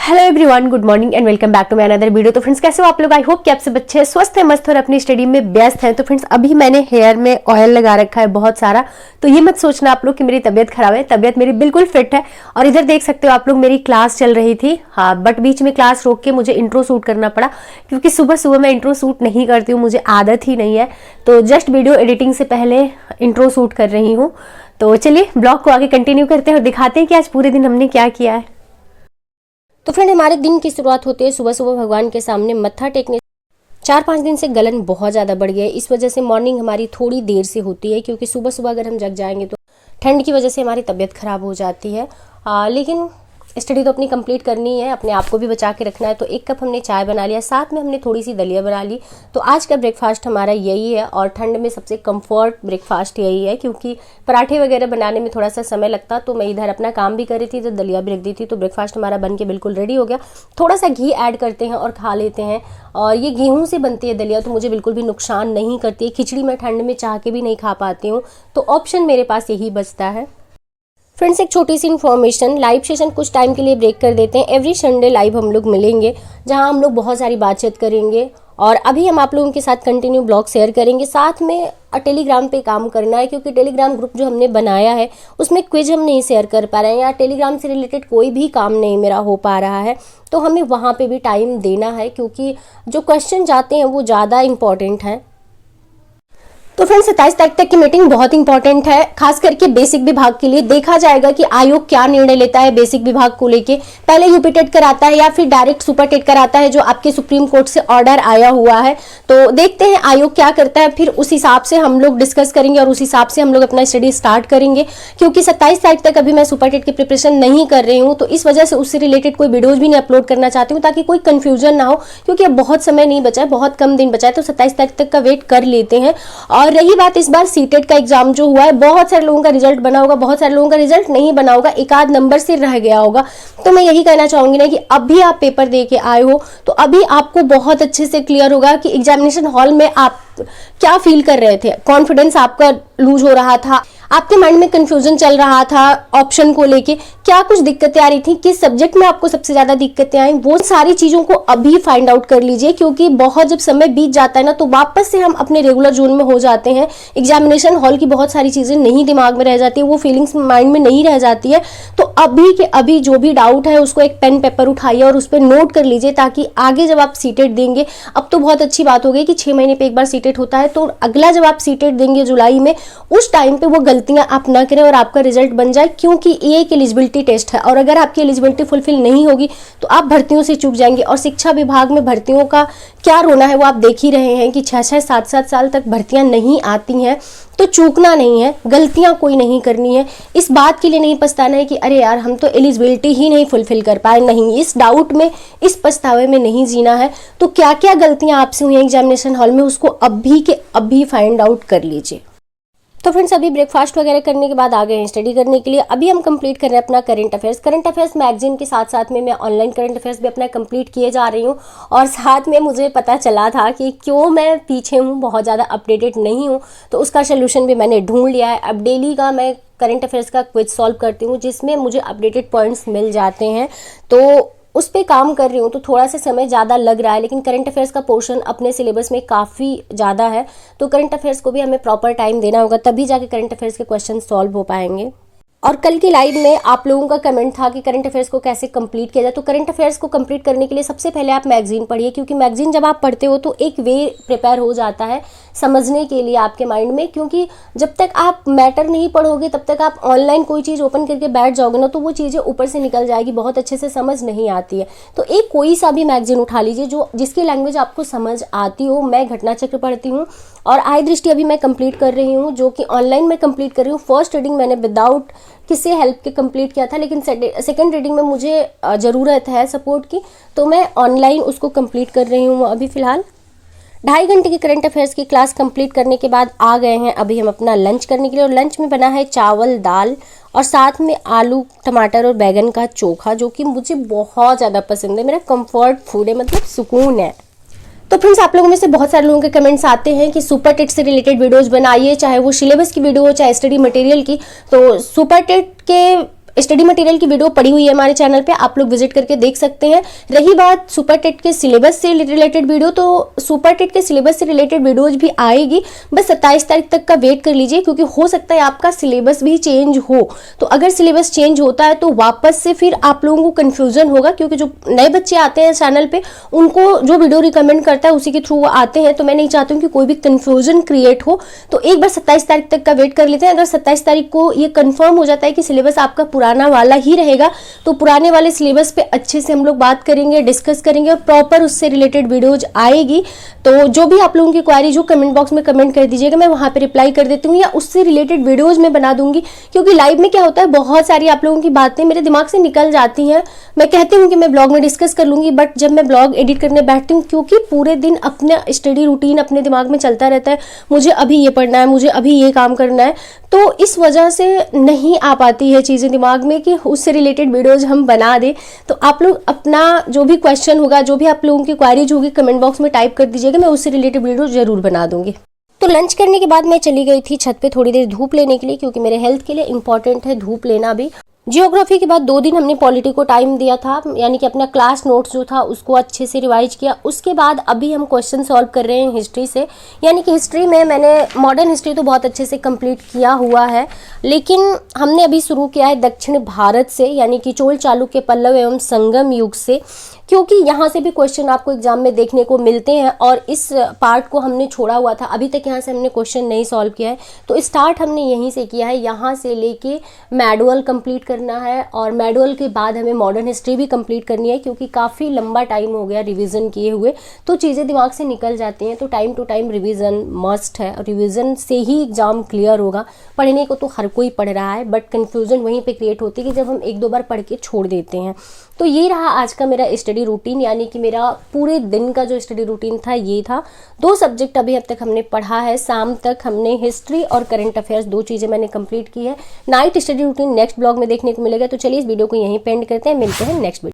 Hello everyone, good morning and welcome back to my another video. तो friends, कैसे हो आप लोग? आई होप कि आप सब अच्छे स्वस्थ हैं, मस्त और अपनी स्टडी में व्यस्त हैं। तो फ्रेंड्स, अभी मैंने हेयर में ऑयल लगा रखा है बहुत सारा। तो ये मत सोचना आप लोग कि मेरी तबीयत खराब है, तबीयत मेरी बिल्कुल फिट है। और इधर देख सकते हो आप लोग, मेरी क्लास चल रही थी, हाँ, बट बीच में क्लास रोक के मुझे इंट्रो शूट करना पड़ा, क्योंकि सुबह सुबह मैं इंट्रो शूट नहीं करती हूँ, मुझे आदत ही नहीं है। तो जस्ट वीडियो एडिटिंग से पहले इंट्रो शूट कर रही हूँ। तो चलिए ब्लॉग को आगे कंटिन्यू करते हैं और दिखाते हैं कि आज पूरे दिन हमने क्या किया है। तो फ्रेंड, हमारे दिन की शुरुआत होती है सुबह सुबह भगवान के सामने मत्था टेकने। 4-5 दिन से गलन बहुत ज़्यादा बढ़ गया है, इस वजह से मॉर्निंग हमारी थोड़ी देर से होती है, क्योंकि सुबह सुबह अगर हम जग जाएंगे तो ठंड की वजह से हमारी तबीयत खराब हो जाती है। लेकिन स्टडी तो अपनी कंप्लीट करनी है, अपने आप को भी बचा के रखना है। तो 1 कप हमने चाय बना लिया, साथ में हमने थोड़ी सी दलिया बना ली। तो आज का ब्रेकफास्ट हमारा यही है, और ठंड में सबसे कंफर्ट ब्रेकफास्ट यही है, क्योंकि पराठे वगैरह बनाने में थोड़ा सा समय लगता। तो मैं इधर अपना काम भी कर रही थी, तो दलिया भी रख दी थी। तो ब्रेकफास्ट हमारा बन के बिल्कुल रेडी हो गया। थोड़ा सा घी ऐड करते हैं और खा लेते हैं। और ये गेहूं से बनती है दलिया, तो मुझे बिल्कुल भी नुकसान नहीं करती है। खिचड़ी मैं ठंड में चाह के भी नहीं खा पाती हूँ, तो ऑप्शन मेरे पास यही बचता है। फ्रेंड्स, एक छोटी सी इन्फॉर्मेशन, लाइव सेशन कुछ टाइम के लिए ब्रेक कर देते हैं। एवरी संडे लाइव हम लोग मिलेंगे, जहां हम लोग बहुत सारी बातचीत करेंगे। और अभी हम आप लोगों के साथ कंटिन्यू ब्लॉग शेयर करेंगे। साथ में टेलीग्राम पे काम करना है, क्योंकि टेलीग्राम ग्रुप जो हमने बनाया है उसमें क्विज हम नहीं शेयर कर पा रहे हैं, या टेलीग्राम से रिलेटेड कोई भी काम नहीं मेरा हो पा रहा है। तो हमें वहाँ पे भी टाइम देना है, क्योंकि जो क्वेश्चन जाते हैं वो ज़्यादा इंपॉर्टेंट है। तो फ्रेंड्स, 27 तारीख तक की मीटिंग बहुत इंपॉर्टेंट है, खास करके बेसिक विभाग के लिए। देखा जाएगा कि आयोग क्या निर्णय लेता है बेसिक विभाग को लेके। पहले यूपी टेट कराता है या फिर डायरेक्ट सुपर टेट कराता है, जो आपके सुप्रीम कोर्ट से ऑर्डर आया हुआ है। तो देखते हैं आयोग क्या करता है, फिर उस हिसाब से हम लोग डिस्कस करेंगे और उस हिसाब से हम लोग अपना स्टडी स्टार्ट करेंगे। क्योंकि 27 तारीख तक अभी मैं सुपर टेट की प्रिपरेशन नहीं कर रही हूँ, तो इस वजह से उससे रिलेटेड कोई वीडियोज भी नहीं अपलोड करना चाहती हूँ, ताकि कोई कंफ्यूजन ना हो, क्योंकि अब बहुत समय नहीं बचा है, बहुत कम दिन बचा है। तो 27 तारीख तक का वेट कर लेते हैं। और रही बात इस बार सीटेट का एग्जाम जो हुआ है, बहुत सारे लोगों का रिजल्ट बना होगा, बहुत सारे लोगों का रिजल्ट नहीं बना होगा, एक आध नंबर से रह गया होगा। तो मैं यही कहना चाहूंगी ना कि अभी आप पेपर दे के आए हो, तो अभी आपको बहुत अच्छे से क्लियर होगा कि एग्जामिनेशन हॉल में आप क्या फील कर रहे थे। कॉन्फिडेंस आपका लूज हो रहा था, आपके माइंड में कंफ्यूजन चल रहा था ऑप्शन को लेके, क्या कुछ दिक्कतें आ रही थी, किस सब्जेक्ट में आपको सबसे ज्यादा दिक्कतें आई, वो सारी चीजों को अभी फाइंड आउट कर लीजिए। क्योंकि बहुत जब समय बीत जाता है ना, तो वापस से हम अपने रेगुलर जोन में हो जाते हैं। एग्जामिनेशन हॉल की बहुत सारी चीजें नहीं दिमाग में रह जाती है, वो फीलिंग्स माइंड में नहीं रह जाती है। तो अभी के अभी जो भी डाउट है उसको एक पेन पेपर उठाइए और उस पर नोट कर लीजिए, ताकि आगे जब आप सीटेट देंगे, अब तो बहुत अच्छी बात हो गई कि 6 महीने पे एक बार सीटेट होता है, तो अगला जब आप सीटेट देंगे जुलाई में, उस टाइम पे वो गलतियां आप ना करें और आपका रिजल्ट बन जाए। क्योंकि ये एक एलिजिबिलिटी टेस्ट है, और अगर आपकी एलिजिबिलिटी फुलफिल नहीं होगी तो आप भर्तियों से चूक जाएंगे। और शिक्षा विभाग में भर्तियों का क्या रोना है वो आप देख ही रहे हैं कि 6-6, 7-7 साल तक भर्तियां नहीं आती हैं। तो चूकना नहीं है, गलतियां कोई नहीं करनी है। इस बात के लिए नहीं पछताना है कि अरे यार हम तो एलिजिबिलिटी ही नहीं फुलफिल कर पाए, नहीं, इस डाउट में, इस पछतावे में नहीं जीना है। तो क्या क्या गलतियां आपसे हुई एग्जामिनेशन हॉल में, उसको अभी के अभी फाइंड आउट कर लीजिए। तो फ्रेंड्स, अभी ब्रेकफास्ट वगैरह करने के बाद आ गए हैं स्टडी करने के लिए। अभी हम कंप्लीट कर रहे हैं अपना करंट अफेयर्स मैगजीन के साथ साथ में मैं ऑनलाइन करंट अफेयर्स भी अपना कंप्लीट किए जा रही हूँ। और साथ में मुझे पता चला था कि क्यों मैं पीछे हूँ, बहुत ज़्यादा अपडेटेड नहीं हूँ, तो उसका सोल्यूशन भी मैंने ढूंढ लिया है। अब डेली का मैं करंट अफेयर्स का क्विज सॉल्व करती हूँ, जिसमें मुझे अपडेटेड पॉइंट्स मिल जाते हैं। तो उस पर काम कर रही हूँ, तो थोड़ा सा समय ज़्यादा लग रहा है, लेकिन करंट अफेयर्स का पोर्शन अपने सिलेबस में काफ़ी ज़्यादा है। तो करंट अफेयर्स को भी हमें प्रॉपर टाइम देना होगा, तभी जाके करंट अफेयर्स के क्वेश्चन सॉल्व हो पाएंगे। और कल की लाइव में आप लोगों का कमेंट था कि करंट अफेयर्स को कैसे कंप्लीट किया जाए। तो करंट अफेयर्स को कंप्लीट करने के लिए सबसे पहले आप मैगजीन पढ़िए, क्योंकि मैगजीन जब आप पढ़ते हो तो एक वे प्रिपेयर हो जाता है समझने के लिए आपके माइंड में। क्योंकि जब तक आप मैटर नहीं पढ़ोगे, तब तक आप ऑनलाइन कोई चीज़ ओपन करके बैठ जाओगे ना, तो वो चीज़ें ऊपर से निकल जाएगी, बहुत अच्छे से समझ नहीं आती है। तो एक कोई सा भी मैगजीन उठा लीजिए जिसकी लैंग्वेज आपको समझ आती हो। मैं घटना चक्र पढ़ती हूँ, और आय दृष्टि अभी मैं कंप्लीट कर रही हूँ, जो कि ऑनलाइन में कंप्लीट कर रही हूँ। फर्स्ट रीडिंग मैंने विदाउट किसी हेल्प के कंप्लीट किया था, लेकिन सेकंड रीडिंग में मुझे ज़रूरत है सपोर्ट की, तो मैं ऑनलाइन उसको कंप्लीट कर रही हूँ अभी फ़िलहाल। 2.5 घंटे की करंट अफेयर्स की क्लास कंप्लीट करने के बाद आ गए हैं अभी हम अपना लंच करने के लिए। और लंच में बना है चावल, दाल और साथ में आलू, टमाटर और बैगन का चोखा, जो कि मुझे बहुत ज़्यादा पसंद है, मेरा कंफर्ट फूड है, मतलब सुकून है। तो फ्रेंड्स, आप लोगों में से बहुत सारे लोगों के कमेंट्स आते हैं कि सुपर टेट से रिलेटेड वीडियोस बनाइए, चाहे वो सिलेबस की वीडियो हो चाहे स्टडी मटेरियल की। तो सुपर टेट के स्टडी मटेरियल की वीडियो पड़ी हुई है हमारे चैनल पे, आप लोग विजिट करके देख सकते हैं। रही बात सुपर टेट के सिलेबस से रिलेटेड वीडियो, तो सुपर टेट के सिलेबस से रिलेटेड वीडियोज भी आएगी, बस 27 तारीख तक का वेट कर लीजिए, क्योंकि हो सकता है आपका सिलेबस भी चेंज हो। तो अगर सिलेबस चेंज होता है तो वापस से फिर आप लोगों को कंफ्यूजन होगा, क्योंकि जो नए बच्चे आते हैं चैनल पे उनको जो वीडियो रिकमेंड करता है उसी के थ्रू वो आते हैं, तो मैं नहीं चाहती हूँ कि कोई भी कंफ्यूजन क्रिएट हो। तो एक बार 27 तारीख तक का वेट कर लेते हैं। अगर 27 तारीख को ये कंफर्म हो जाता है कि सिलेबस आपका पुराना वाला ही रहेगा, तो पुराने वाले सिलेबस पे अच्छे से हम लोग बात करेंगे, डिस्कस करेंगे और प्रॉपर उससे रिलेटेड वीडियोज आएगी। तो जो भी आप लोगों की क्वारी जो कमेंट बॉक्स में कमेंट कर दीजिएगा, मैं वहां पे रिप्लाई कर देती हूँ या उससे रिलेटेड वीडियोज में बना दूंगी। क्योंकि लाइव में क्या होता है, बहुत सारी आप लोगों की बातें मेरे दिमाग से निकल जाती हैं। मैं कहती हूँ कि मैं ब्लॉग में डिस्कस कर लूंगी, बट जब मैं ब्लॉग एडिट करने बैठती हूँ, क्योंकि पूरे दिन अपना स्टडी रूटीन अपने दिमाग में चलता रहता है, मुझे अभी ये पढ़ना है, मुझे अभी ये काम करना है, तो इस वजह से नहीं आ पाती है चीज़ें दिमाग में कि उससे रिलेटेड वीडियोज हम बना दें। तो आप लोग अपना जो भी क्वेश्चन होगा, जो भी आप लोगों की क्वारीज होगी, कमेंट बॉक्स में टाइप कर दीजिएगा, मैं उससे रिलेटेड वीडियो जरूर बना दूंगी। तो लंच करने के बाद मैं चली गई थी छत पे थोड़ी देर धूप लेने के लिए, क्योंकि मेरे हेल्थ के लिए इंपॉर्टेंट है धूप लेना भी। जियोग्राफी के बाद 2 दिन हमने पॉलिटी को टाइम दिया था, यानी कि अपना क्लास नोट्स जो था उसको अच्छे से रिवाइज किया। उसके बाद अभी हम क्वेश्चन सॉल्व कर रहे हैं हिस्ट्री से, यानी कि हिस्ट्री में मैंने मॉडर्न हिस्ट्री तो बहुत अच्छे से कंप्लीट किया हुआ है, लेकिन हमने अभी शुरू किया है दक्षिण भारत से, यानी कि चोल चालुक्य पल्लव एवं संगम युग से, क्योंकि यहाँ से भी क्वेश्चन आपको एग्जाम में देखने को मिलते हैं और इस पार्ट को हमने छोड़ा हुआ था, अभी तक यहाँ से हमने क्वेश्चन नहीं सॉल्व किया है। तो स्टार्ट हमने यहीं से किया है, यहाँ से लेके मैनुअल कंप्लीट करना है और मैनुअल के बाद हमें मॉडर्न हिस्ट्री भी कंप्लीट करनी है, क्योंकि काफ़ी लंबा टाइम हो गया रिवीजन किए हुए, तो चीज़ें दिमाग से निकल जाती हैं। तो time to time revision must है और रिवीजन से ही एग्जाम क्लियर होगा। पढ़ने को तो हर कोई पढ़ रहा है, बट कन्फ्यूजन वहीं पर क्रिएट होती है कि जब हम 1-2 बार पढ़ के छोड़ देते हैं। तो ये रहा आज का मेरा स्टडी रूटीन, यानी कि मेरा पूरे दिन का जो स्टडी रूटीन था ये था। 2 सब्जेक्ट अभी अब तक हमने पढ़ा है, शाम तक हमने हिस्ट्री और करंट अफेयर्स 2 चीज़ें मैंने कंप्लीट की है। Night study routine next blog में देखने को मिलेगा। तो चलिए इस वीडियो को यहीं पे एंड करते हैं, मिलते हैं नेक्स्ट वीडियो।